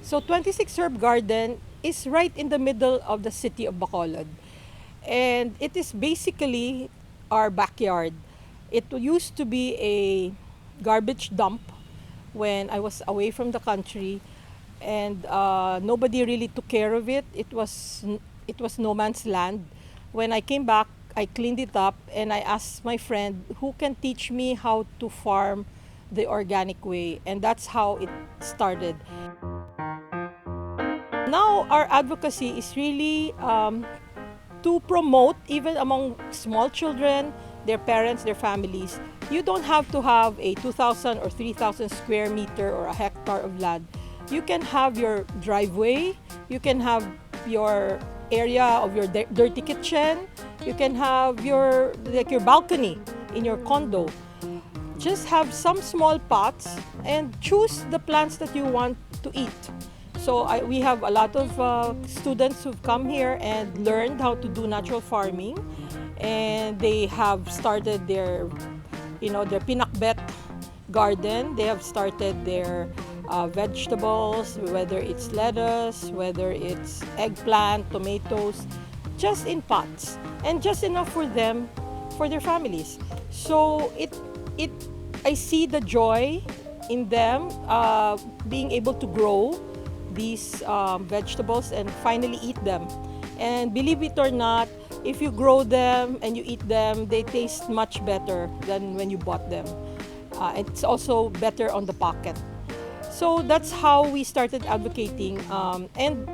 So 26 Herb Garden is right in the middle of the city of Bacolod. And it is basically our backyard. It used to be a garbage dump when I was away from the country, and nobody really took care of it. It was no man's land. When I came back, I cleaned it up and I asked my friend who can teach me how to farm the organic way, and that's how it started. Now our advocacy is really to promote, even among small children, their parents, their families. You don't have to have a 2,000 or 3,000 square meter or a hectare of land. You can have your driveway, you can have your area of your dirty kitchen, you can have your balcony in your condo. Just have some small pots and choose the plants that you want to eat. So we have a lot of students who've come here and learned how to do natural farming, and they have started their pinakbet garden. They have started their vegetables, whether it's lettuce, whether it's eggplant, tomatoes, just in pots, and just enough for them, for their families. So I see the joy in them being able to grow these vegetables and finally eat them. And believe it or not, if you grow them and you eat them, they taste much better than when you bought them. It's also better on the pocket. So that's how we started advocating. And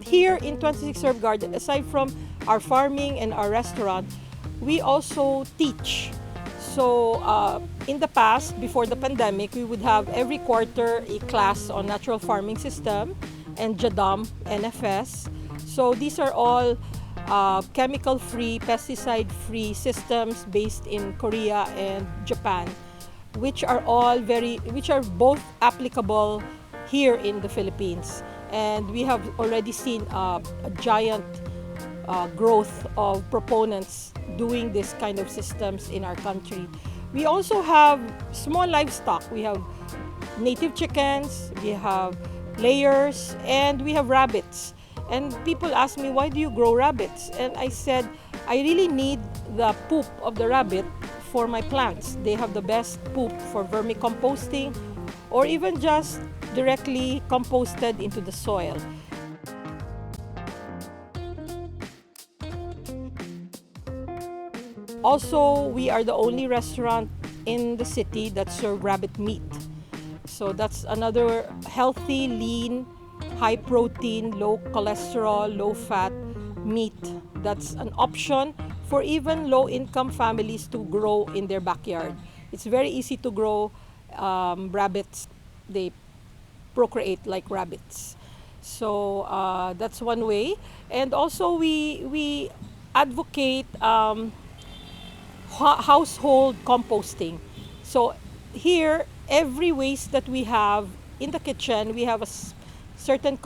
here in 26 Herb Garden, aside from our farming and our restaurant, we also teach. So in the past, before the pandemic, we would have every quarter a class on natural farming system and JADAM, NFS. So these are all chemical-free, pesticide-free systems based in Korea and Japan, which are both applicable here in the Philippines. And we have already seen a giant growth of proponents doing this kind of systems in our country. We also have small livestock. We have native chickens, we have layers, and we have rabbits. And people ask me, why do you grow rabbits? And I said, I really need the poop of the rabbit for my plants. They have the best poop for vermicomposting or even just directly composted into the soil. Also, we are the only restaurant in the city that serve rabbit meat. So that's another healthy, lean, high protein, low cholesterol, low fat meat. That's an option for even low income families to grow in their backyard. It's very easy to grow rabbits. They procreate like rabbits. So that's one way. And also we advocate household composting. So here, every waste that we have in the kitchen, we have a certain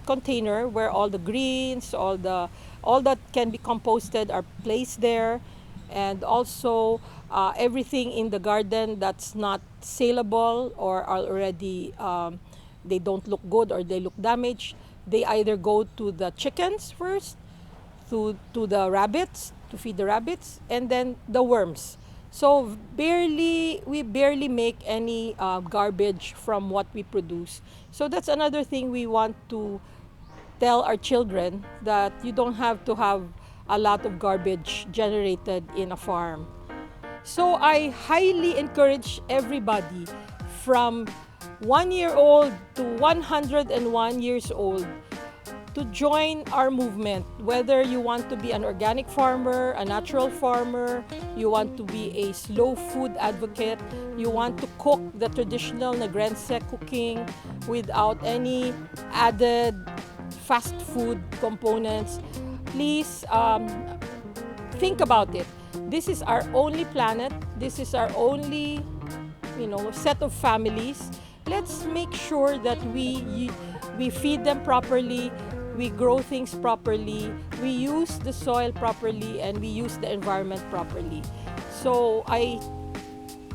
container where all the greens, all that can be composted are placed there, and also everything in the garden that's not saleable or are already they don't look good or they look damaged, they either go to the chickens first, to the rabbits, to feed the rabbits, and then the worms. So we barely make any garbage from what we produce. So that's another thing we want to tell our children, that you don't have to have a lot of garbage generated in a farm. So I highly encourage everybody from 1 year old to 101 years old to join our movement, whether you want to be an organic farmer, a natural farmer, you want to be a slow food advocate, you want to cook the traditional negrense cooking without any added fast food components. Please think about it. This is our only planet. This is our only set of families. Let's make sure that we feed them properly, we grow things properly, we use the soil properly, and we use the environment properly. So I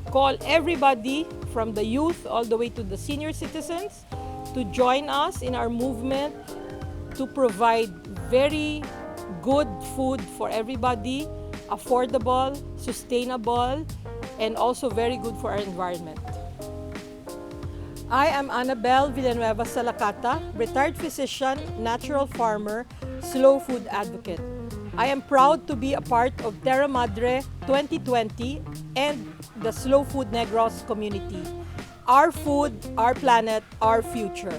call everybody from the youth all the way to the senior citizens to join us in our movement to provide very good food for everybody, affordable, sustainable, and also very good for our environment. I am Anabel Villanueva-Salacata, retired physician, natural farmer, slow food advocate. I am proud to be a part of Terra Madre 2020 and the Slow Food Negros community. Our food, our planet, our future.